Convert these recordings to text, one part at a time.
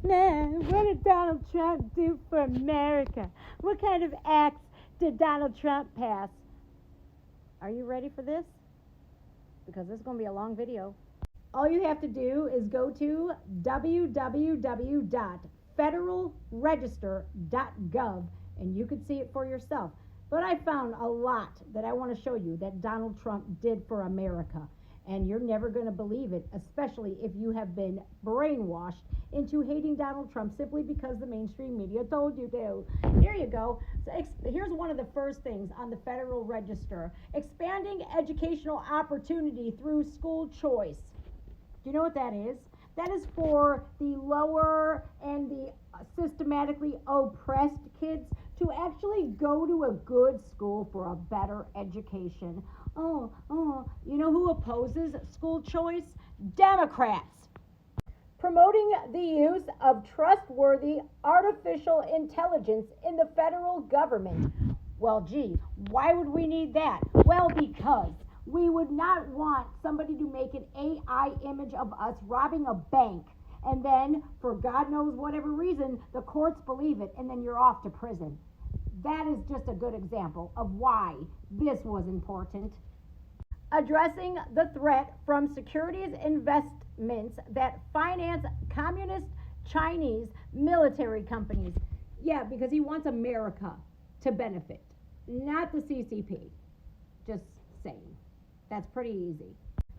What did Donald Trump do for America? What kind of acts did Donald Trump pass? Are you ready for this? Because this is going to be a long video. All you have to do is go to www.federalregister.gov and you can see it for yourself. But I found a lot that I want to show you that Donald Trump did for America. And you're never going to believe it, especially if you have been brainwashed into hating Donald Trump simply because the mainstream media told you to. Here you go. So here's one of the first things on the Federal Register. Expanding educational opportunity through school choice. Do you know what that is? That is for the lower and the systematically oppressed kids to actually go to a good school for a better education. You know who opposes school choice? Democrats. Promoting the use of trustworthy artificial intelligence in the federal government. Well, gee, why would we need that? Well, because we would not want somebody to make an AI image of us robbing a bank, and then, for God knows whatever reason, the courts believe it, and then you're off to prison. That is just a good example of why this was important. Addressing the threat from securities investments that finance communist Chinese military companies. Yeah, because he wants America to benefit, not the CCP. Just saying. That's pretty easy.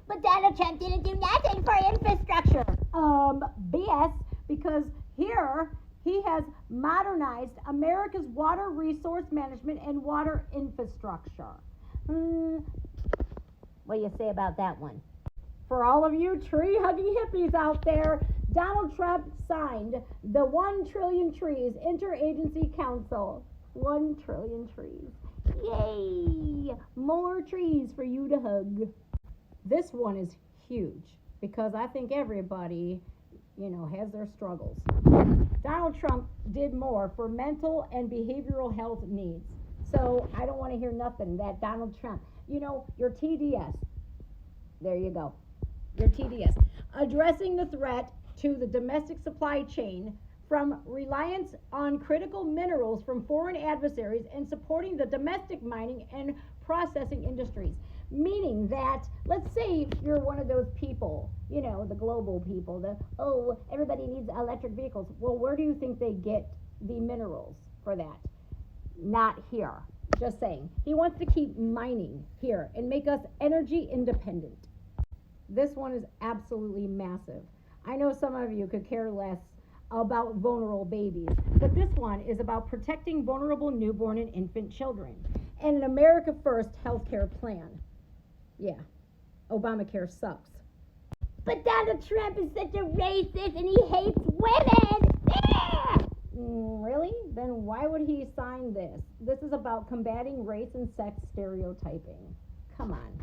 But Donald Trump didn't do nothing for infrastructure. BS, because here he has modernized America's water resource management and water infrastructure. What do you say about that one? For all of you tree-hugging hippies out there, Donald Trump signed the 1 Trillion Trees Interagency Council. 1 trillion trees. Yay! More trees for you to hug. This one is huge because I think everybody, has their struggles. Donald Trump did more for mental and behavioral health needs. So I don't want to hear nothing that Donald Trump, your TDS. There you go. Your TDS. Addressing the threat to the domestic supply chain from reliance on critical minerals from foreign adversaries and supporting the domestic mining and processing industries. Meaning that, let's say you're one of those people, the global people, everybody needs electric vehicles. Well, where do you think they get the minerals for that? Not here. Just saying. He wants to keep mining here and make us energy independent. This one is absolutely massive. I know some of you could care less about vulnerable babies, but this one is about protecting vulnerable newborn and infant children and an America First healthcare plan. Yeah, Obamacare sucks. But Donald Trump is such a racist and he hates women! Really? Then why would he sign this? This is about combating race and sex stereotyping. Come on.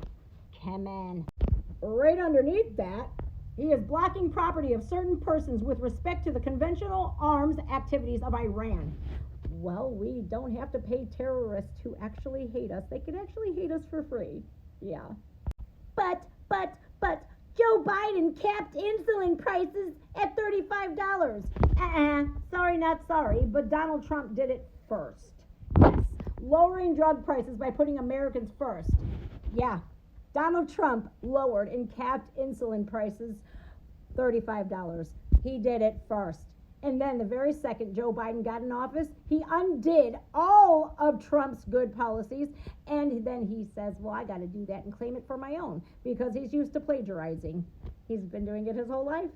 Right underneath that, he is blocking property of certain persons with respect to the conventional arms activities of Iran. Well, we don't have to pay terrorists who actually hate us. They can actually hate us for free. Yeah. But, Joe Biden capped insulin prices at $35. Sorry, not sorry, but Donald Trump did it first. Yes. Lowering drug prices by putting Americans first. Yeah. Donald Trump lowered and capped insulin prices $35. He did it first. And then the very second Joe Biden got in office, he undid all of Trump's good policies. And then he says, well, I got to do that and claim it for my own because he's used to plagiarizing. He's been doing it his whole life.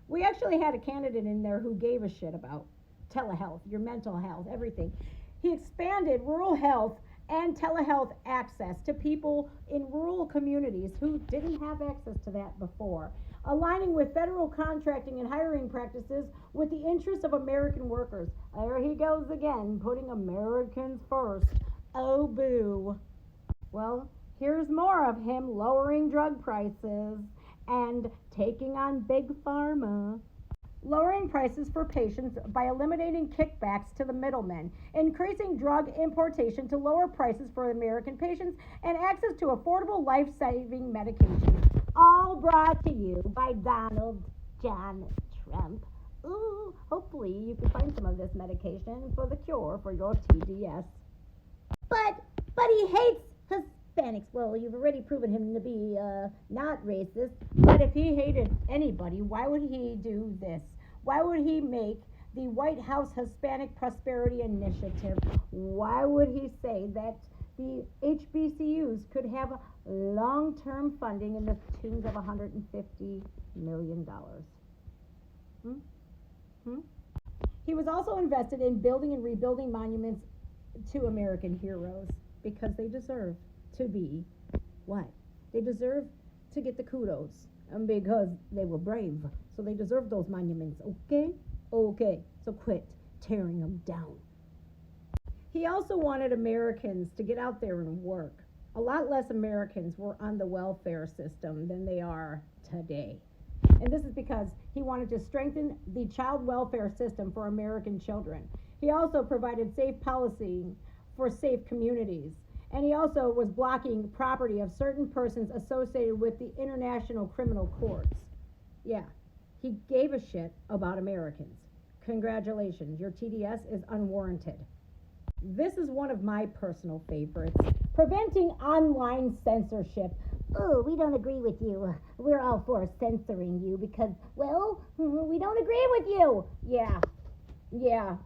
We actually had a candidate in there who gave a shit about telehealth, your mental health, everything. He expanded rural health and telehealth access to people in rural communities who didn't have access to that before, aligning with federal contracting and hiring practices with the interests of American workers. There he goes again, putting Americans first. Oh, boo. Well, here's more of him lowering drug prices and taking on big pharma. Lowering prices for patients by eliminating kickbacks to the middlemen, increasing drug importation to lower prices for American patients, and access to affordable life-saving medications. All brought to you by Donald John Trump. Ooh. hopefully you can find some of this medication for the cure for your TDS. But he hates Hispanics. Well, you've already proven him to be not racist. But if he hated anybody, why would he do this? Why would he make the White House Hispanic Prosperity Initiative? Why would he say that the HBCUs could have long-term funding in the tunes of $150 million? He was also invested in building and rebuilding monuments to American heroes because they deserve to be what? They deserve to get the kudos because they were brave. So they deserve those monuments, okay? Okay, so quit tearing them down. He also wanted Americans to get out there and work. A lot less Americans were on the welfare system than they are today. And this is because he wanted to strengthen the child welfare system for American children. He also provided safe policy for safe communities. And he also was blocking property of certain persons associated with the International Criminal Courts. Yeah, he gave a shit about Americans. Congratulations, your TDS is unwarranted. This is one of my personal favorites. Preventing online censorship. Oh, we don't agree with you. We're all for censoring you because, well, we don't agree with you. Yeah.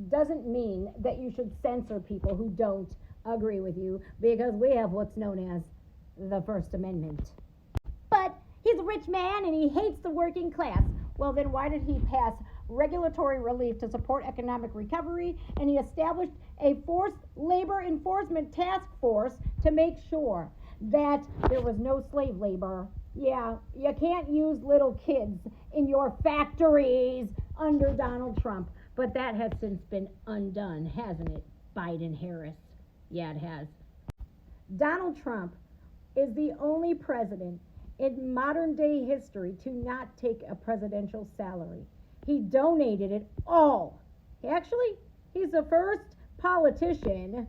Doesn't mean that you should censor people who don't agree with you because we have what's known as the First Amendment. But he's a rich man and he hates the working class. Well, then why did he pass regulatory relief to support economic recovery, and he established a forced labor enforcement task force to make sure that there was no slave labor? Yeah, you can't use little kids in your factories under Donald Trump, but that has since been undone, hasn't it, Biden-Harris? Yeah, it has. Donald Trump is the only president in modern day history to not take a presidential salary. He donated it all. He's the first politician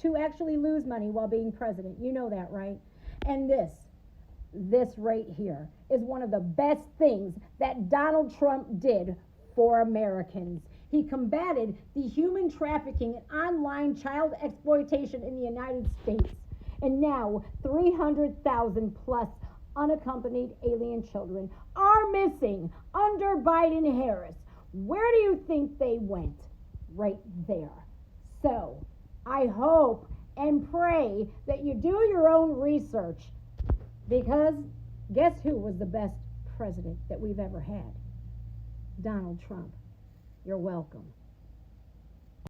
to actually lose money while being president. You know that, right? And this right here is one of the best things that Donald Trump did for Americans. He combated the human trafficking and online child exploitation in the United States. And now 300,000 plus unaccompanied alien children are missing under Biden-Harris. Where do you think they went? Right there. So, I hope and pray that you do your own research, because guess who was the best president that we've ever had? Donald Trump. You're welcome.